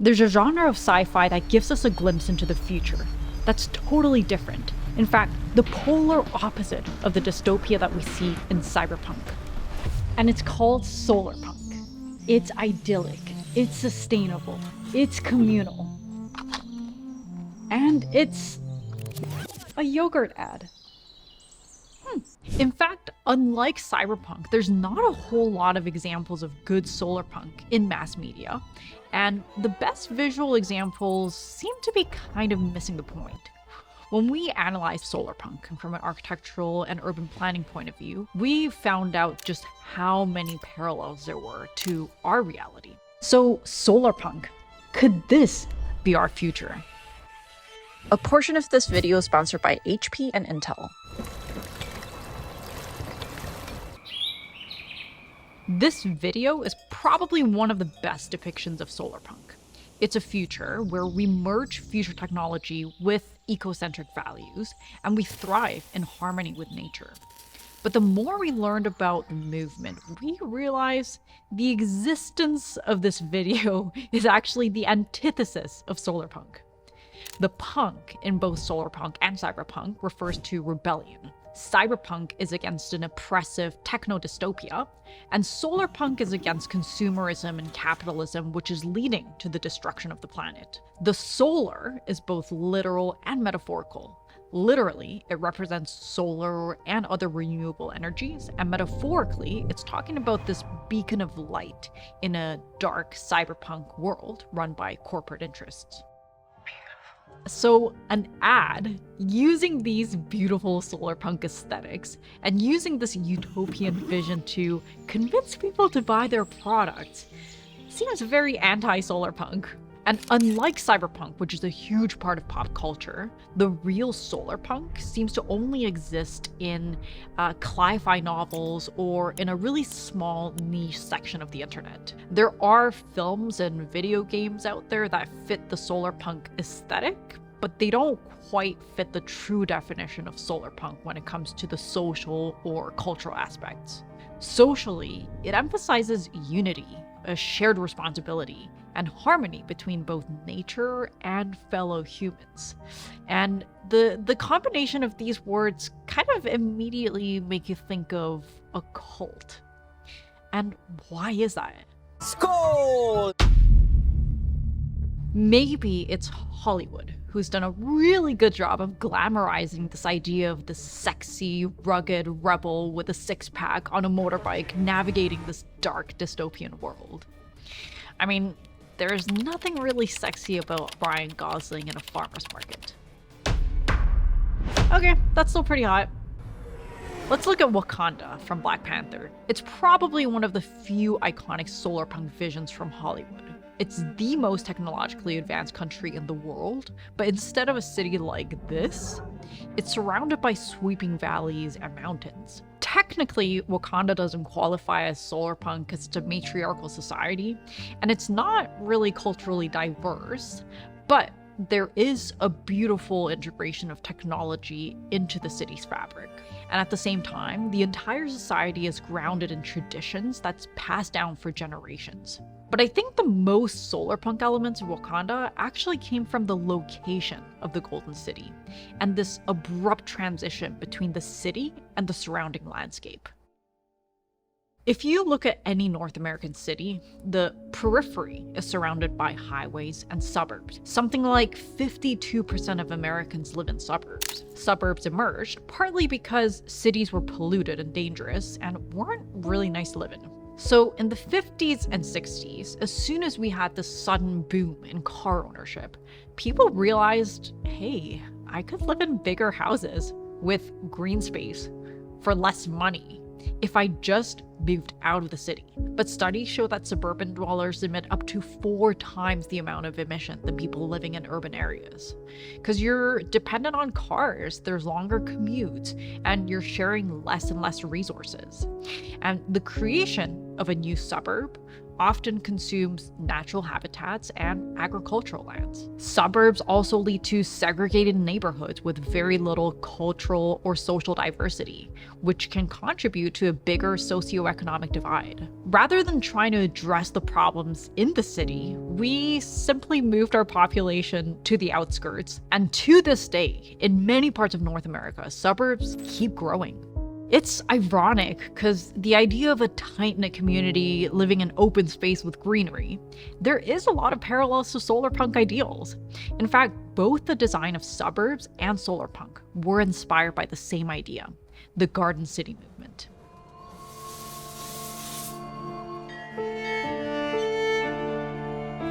There's a genre of sci-fi that gives us a glimpse into the future that's totally different. In fact, the polar opposite of the dystopia that we see in Cyberpunk. And it's called SolarPunk. It's idyllic, it's sustainable, it's communal. And it's a yogurt ad. In fact, unlike Cyberpunk, there's not a whole lot of examples of good solarpunk in mass media, and the best visual examples seem to be kind of missing the point. When we analyzed solarpunk from an architectural and urban planning point of view, we found out just how many parallels there were to our reality. So solarpunk, could this be our future? A portion of this video is sponsored by HP and Intel. This video is probably one of the best depictions of solarpunk. It's a future where we merge future technology with eco-centric values, and we thrive in harmony with nature. But the more we learned about the movement, we realized the existence of this video is actually the antithesis of solarpunk. The punk in both solarpunk and cyberpunk refers to rebellion. Cyberpunk is against an oppressive techno-dystopia, and solarpunk is against consumerism and capitalism, which is leading to the destruction of the planet. The solar is both literal and metaphorical. Literally, it represents solar and other renewable energies, and metaphorically, it's talking about this beacon of light in a dark cyberpunk world run by corporate interests. So an ad using these beautiful solarpunk aesthetics and using this utopian vision to convince people to buy their products seems very anti-solarpunk. And unlike cyberpunk, which is a huge part of pop culture, the real solarpunk seems to only exist in sci-fi novels or in a really small niche section of the internet. There are films and video games out there that fit the solarpunk aesthetic, but they don't quite fit the true definition of solarpunk when it comes to the social or cultural aspects. Socially, it emphasizes unity, a shared responsibility, and harmony between both nature and fellow humans. And the combination of these words kind of immediately make you think of a cult. And why is that? Skull! Maybe it's Hollywood, who's done a really good job of glamorizing this idea of the sexy, rugged rebel with a six-pack on a motorbike navigating this dark dystopian world. I mean, there's nothing really sexy about Ryan Gosling in a farmer's market. Okay, that's still pretty hot. Let's look at Wakanda from Black Panther. It's probably one of the few iconic solarpunk visions from Hollywood. It's the most technologically advanced country in the world, but instead of a city like this, it's surrounded by sweeping valleys and mountains. Technically, Wakanda doesn't qualify as solarpunk because it's a matriarchal society, and it's not really culturally diverse, but there is a beautiful integration of technology into the city's fabric. And at the same time, the entire society is grounded in traditions that's passed down for generations. But I think the most solarpunk elements of Wakanda actually came from the location of the Golden City, and this abrupt transition between the city and the surrounding landscape. If you look at any North American city, the periphery is surrounded by highways and suburbs. Something like 52% of Americans live in suburbs. Suburbs emerged partly because cities were polluted and dangerous and weren't really nice to live in. So in the 50s and 60s, as soon as we had this sudden boom in car ownership, people realized, hey, I could live in bigger houses with green space for less money if I just moved out of the city. But studies show that suburban dwellers emit up to 4 times the amount of emission than people living in urban areas. Because you're dependent on cars, there's longer commutes, and you're sharing less and less resources. And the creation of a new suburb often consumes natural habitats and agricultural lands. Suburbs also lead to segregated neighborhoods with very little cultural or social diversity, which can contribute to a bigger socioeconomic divide. Rather than trying to address the problems in the city, we simply moved our population to the outskirts, and to this day, in many parts of North America, suburbs keep growing. It's ironic because the idea of a tight-knit community living in open space with greenery, there is a lot of parallels to SolarPunk ideals. In fact, both the design of Suburbs and SolarPunk were inspired by the same idea, the Garden City movement.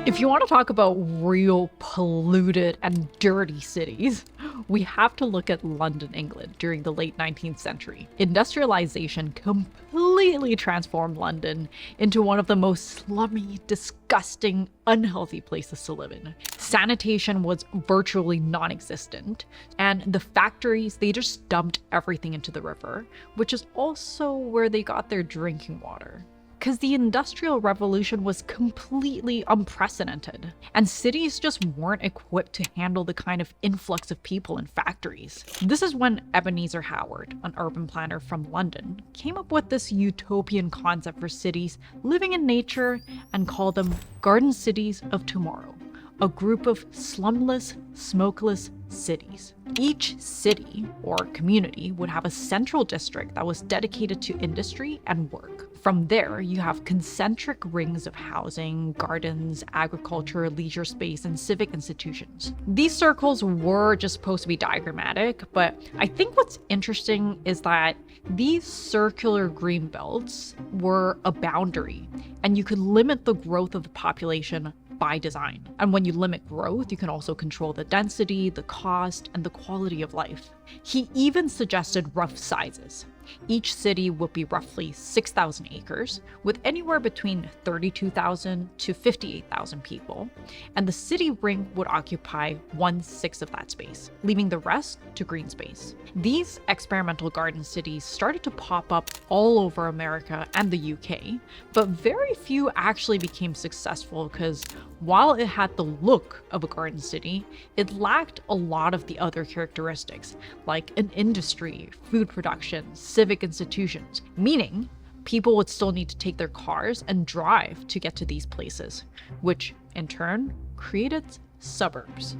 If you want to talk about real polluted and dirty cities, we have to look at London, England during the late 19th century. Industrialization completely transformed London into one of the most slummy, disgusting, unhealthy places to live in. Sanitation was virtually non-existent, and the factories, they just dumped everything into the river, which is also where they got their drinking water. Because the Industrial Revolution was completely unprecedented, and cities just weren't equipped to handle the kind of influx of people in factories. This is when Ebenezer Howard, an urban planner from London, came up with this utopian concept for cities living in nature and called them Garden Cities of Tomorrow, a group of slumless, smokeless cities. Each city or community would have a central district that was dedicated to industry and work. From there, you have concentric rings of housing, gardens, agriculture, leisure space, and civic institutions. These circles were just supposed to be diagrammatic, but I think what's interesting is that these circular green belts were a boundary, and you could limit the growth of the population by design. And when you limit growth, you can also control the density, the cost, and the quality of life. He even suggested rough sizes. Each city would be roughly 6,000 acres, with anywhere between 32,000 to 58,000 people, and the city ring would occupy 1/6 of that space, leaving the rest to green space. These experimental garden cities started to pop up all over America and the UK, but very few actually became successful because while it had the look of a garden city, it lacked a lot of the other characteristics, like an industry, food production, civic institutions, meaning people would still need to take their cars and drive to get to these places, which in turn created suburbs.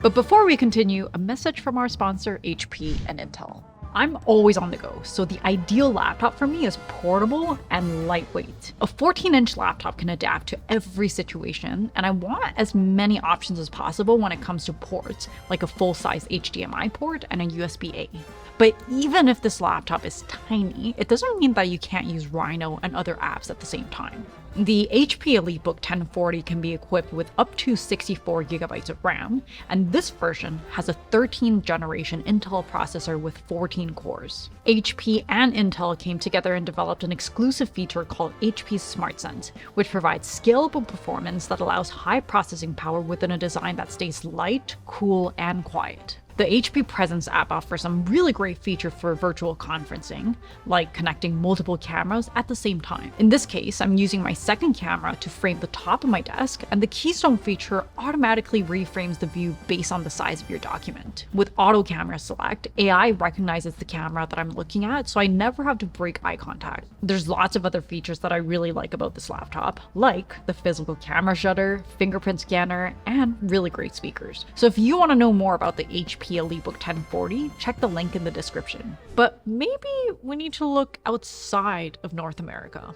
But before we continue, a message from our sponsor, HP and Intel. I'm always on the go, so the ideal laptop for me is portable and lightweight. A 14-inch laptop can adapt to every situation, and I want as many options as possible when it comes to ports, like a full-size HDMI port and a USB-A. But even if this laptop is tiny, it doesn't mean that you can't use Rhino and other apps at the same time. The HP EliteBook 1040 can be equipped with up to 64 gigabytes of RAM, and this version has a 13th generation Intel processor with 14 cores. HP and Intel came together and developed an exclusive feature called HP SmartSense, which provides scalable performance that allows high processing power within a design that stays light, cool, and quiet. The HP Presence app offers some really great features for virtual conferencing, like connecting multiple cameras at the same time. In this case, I'm using my second camera to frame the top of my desk, and the Keystone feature automatically reframes the view based on the size of your document. With Auto Camera Select, AI recognizes the camera that I'm looking at, so I never have to break eye contact. There's lots of other features that I really like about this laptop, like the physical camera shutter, fingerprint scanner, and really great speakers. So if you want to know more about the HP EliteBook 1040, check the link in the description. But maybe we need to look outside of North America.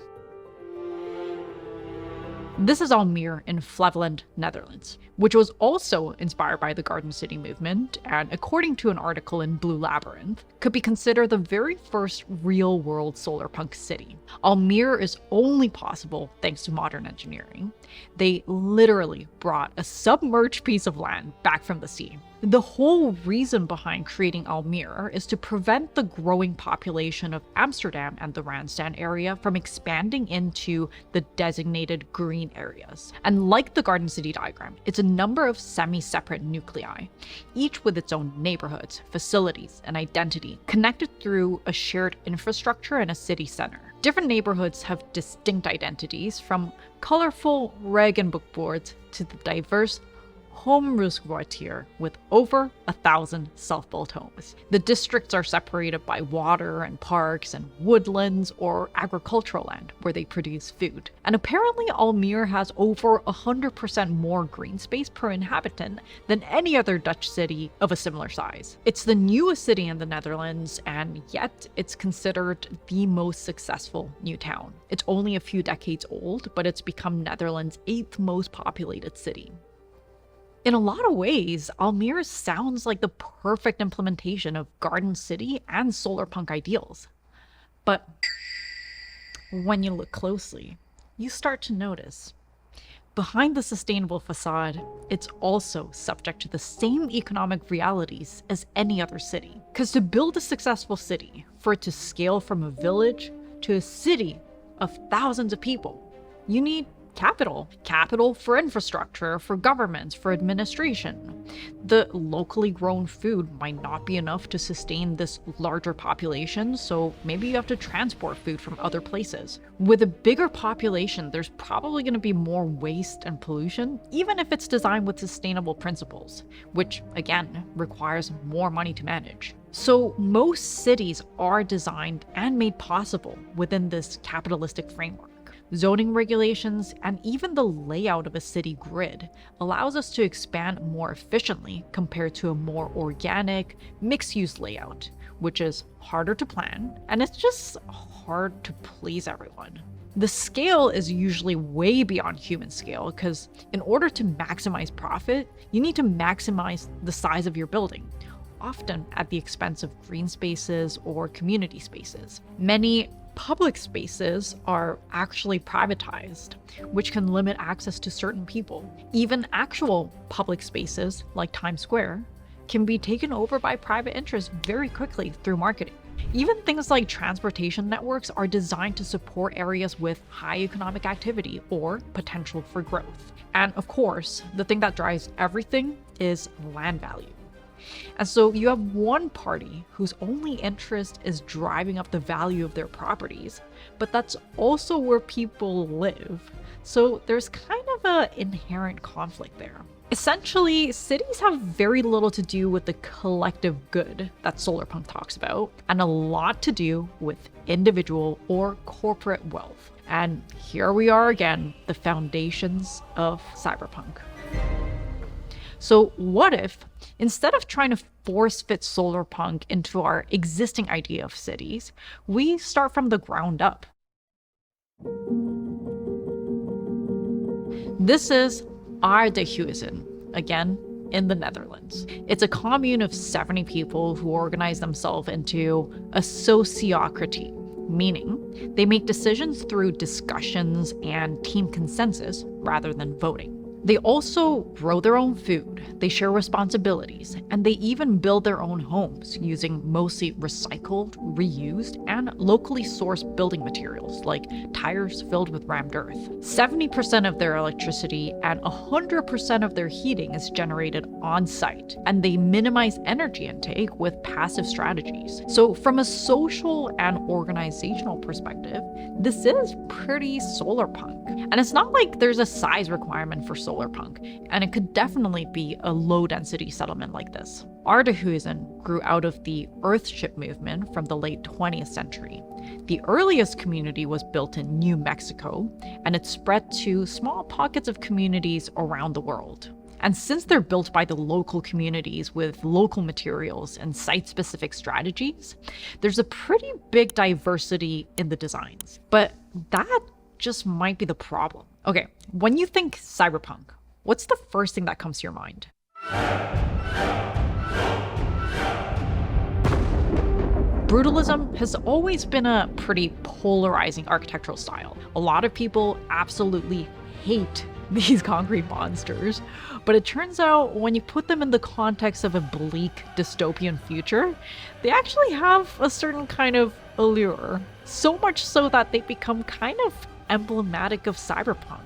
This is Almere in Flevoland, Netherlands, which was also inspired by the Garden City movement, and according to an article in Blue Labyrinth, could be considered the very first real-world solarpunk city. Almere is only possible thanks to modern engineering. They literally brought a submerged piece of land back from the sea. The whole reason behind creating Almere is to prevent the growing population of Amsterdam and the Randstad area from expanding into the designated green areas. And like the Garden City diagram, it's a number of semi-separate nuclei, each with its own neighborhoods, facilities, and identity, connected through a shared infrastructure and a city center. Different neighborhoods have distinct identities, from colorful regenboogboards to the diverse Homruskwartier with over 1,000 self-built homes. The districts are separated by water and parks and woodlands or agricultural land where they produce food. And apparently Almere has over 100% more green space per inhabitant than any other Dutch city of a similar size. It's the newest city in the Netherlands, and yet it's considered the most successful new town. It's only a few decades old, but it's become Netherlands' 8th most populated city. In a lot of ways, Almere sounds like the perfect implementation of Garden City and SolarPunk ideals. But when you look closely, you start to notice behind the sustainable facade, it's also subject to the same economic realities as any other city. Because to build a successful city, for it to scale from a village to a city of thousands of people, you need capital. Capital for infrastructure, for governments, for administration. The locally grown food might not be enough to sustain this larger population, so maybe you have to transport food from other places. With a bigger population, there's probably going to be more waste and pollution, even if it's designed with sustainable principles, which again requires more money to manage. So most cities are designed and made possible within this capitalistic framework. Zoning regulations and even the layout of a city grid allows us to expand more efficiently compared to a more organic, mixed-use layout, which is harder to plan, and it's just hard to please everyone. The scale is usually way beyond human scale, because in order to maximize profit, you need to maximize the size of your building, often at the expense of green spaces or community spaces. Many public spaces are actually privatized, which can limit access to certain people. Even actual public spaces, like Times Square, can be taken over by private interests very quickly through marketing. Even things like transportation networks are designed to support areas with high economic activity or potential for growth. And of course, the thing that drives everything is land value. And so you have one party whose only interest is driving up the value of their properties, but that's also where people live. So there's kind of an inherent conflict there. Essentially, cities have very little to do with the collective good that SolarPunk talks about, and a lot to do with individual or corporate wealth. And here we are again, the foundations of Cyberpunk. So what if, instead of trying to force fit SolarPunk into our existing idea of cities, we start from the ground up? This is Artlist, again, in the Netherlands. It's a commune of 70 people who organize themselves into a sociocracy, meaning they make decisions through discussions and team consensus rather than voting. They also grow their own food, they share responsibilities, and they even build their own homes using mostly recycled, reused, and locally sourced building materials like tires filled with rammed earth. 70% of their electricity and 100% of their heating is generated on site, and they minimize energy intake with passive strategies. So from a social and organizational perspective, this is pretty SolarPunk. And it's not like there's a size requirement for SolarPunk, and it could definitely be a low-density settlement like this. Artlist grew out of the Earthship movement from the late 20th century. The earliest community was built in New Mexico, and it spread to small pockets of communities around the world. And since they're built by the local communities with local materials and site-specific strategies, there's a pretty big diversity in the designs. But that just might be the problem. Okay, when you think cyberpunk, what's the first thing that comes to your mind? Brutalism has always been a pretty polarizing architectural style. A lot of people absolutely hate these concrete monsters. But it turns out when you put them in the context of a bleak dystopian future, they actually have a certain kind of allure. So much so that they become kind of emblematic of cyberpunk.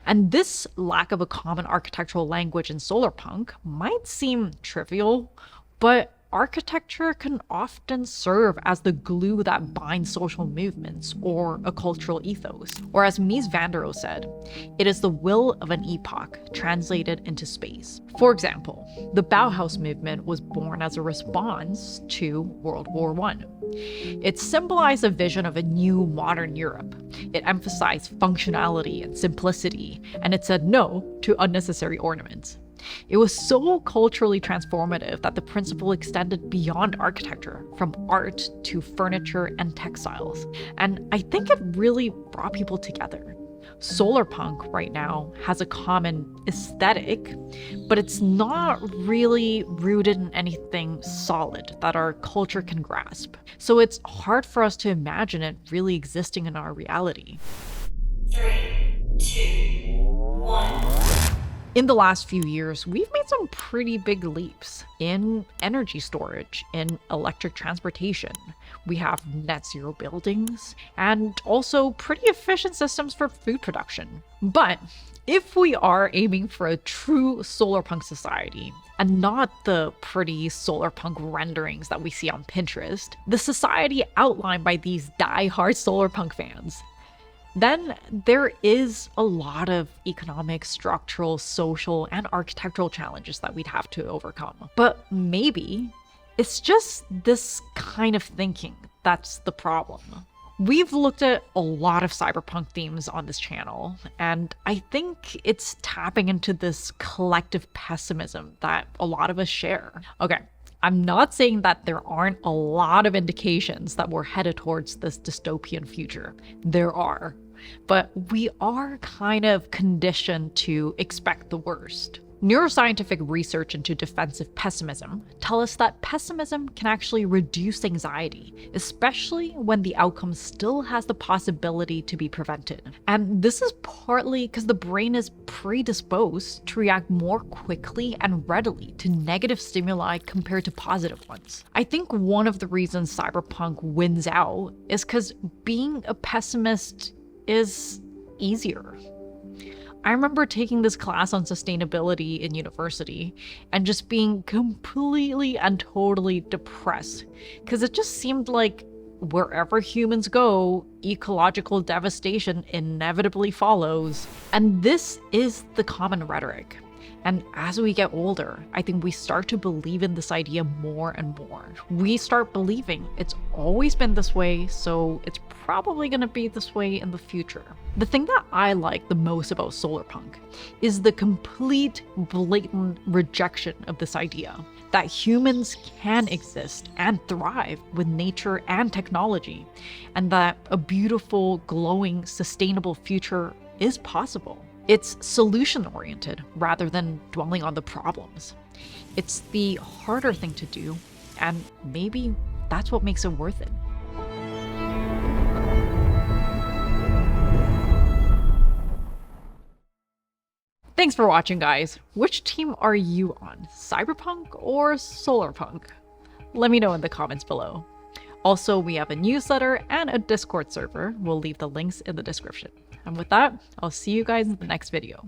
And this lack of a common architectural language in SolarPunk might seem trivial, but architecture can often serve as the glue that binds social movements or a cultural ethos. Or as Mies van der Rohe said, it is the will of an epoch translated into space. For example, the Bauhaus movement was born as a response to World War I. It symbolized a vision of a new modern Europe. It emphasized functionality and simplicity, and it said no to unnecessary ornaments. It was so culturally transformative that the principle extended beyond architecture, from art to furniture and textiles. And I think it really brought people together. SolarPunk right now has a common aesthetic, but it's not really rooted in anything solid that our culture can grasp. So it's hard for us to imagine it really existing in our reality. 3, 2, 1. In the last few years, we've made some pretty big leaps in energy storage, in electric transportation. We have net zero buildings, and also pretty efficient systems for food production. But if we are aiming for a true solarpunk society, and not the pretty solarpunk renderings that we see on Pinterest, the society outlined by these die-hard solarpunk fans, then there is a lot of economic, structural, social, and architectural challenges that we'd have to overcome. But maybe it's just this kind of thinking that's the problem. We've looked at a lot of cyberpunk themes on this channel, and I think it's tapping into this collective pessimism that a lot of us share. Okay, I'm not saying that there aren't a lot of indications that we're headed towards this dystopian future. There are. But we are kind of conditioned to expect the worst. Neuroscientific research into defensive pessimism tell us that pessimism can actually reduce anxiety, especially when the outcome still has the possibility to be prevented. And this is partly because the brain is predisposed to react more quickly and readily to negative stimuli compared to positive ones. I think one of the reasons cyberpunk wins out is because being a pessimist is easier. I remember taking this class on sustainability in university and just being completely and totally depressed because it just seemed like wherever humans go, ecological devastation inevitably follows. And this is the common rhetoric. And as we get older, I think we start to believe in this idea more and more. We start believing it's always been this way, so it's probably going to be this way in the future. The thing that I like the most about SolarPunk is the complete, blatant rejection of this idea that humans can exist and thrive with nature and technology, and that a beautiful, glowing, sustainable future is possible. It's solution-oriented rather than dwelling on the problems. It's the harder thing to do, and maybe that's what makes it worth it. Thanks for watching, guys. Which team are you on, Cyberpunk or SolarPunk? Let me know in the comments below. Also, we have a newsletter and a Discord server. We'll leave the links in the description. And with that, I'll see you guys in the next video.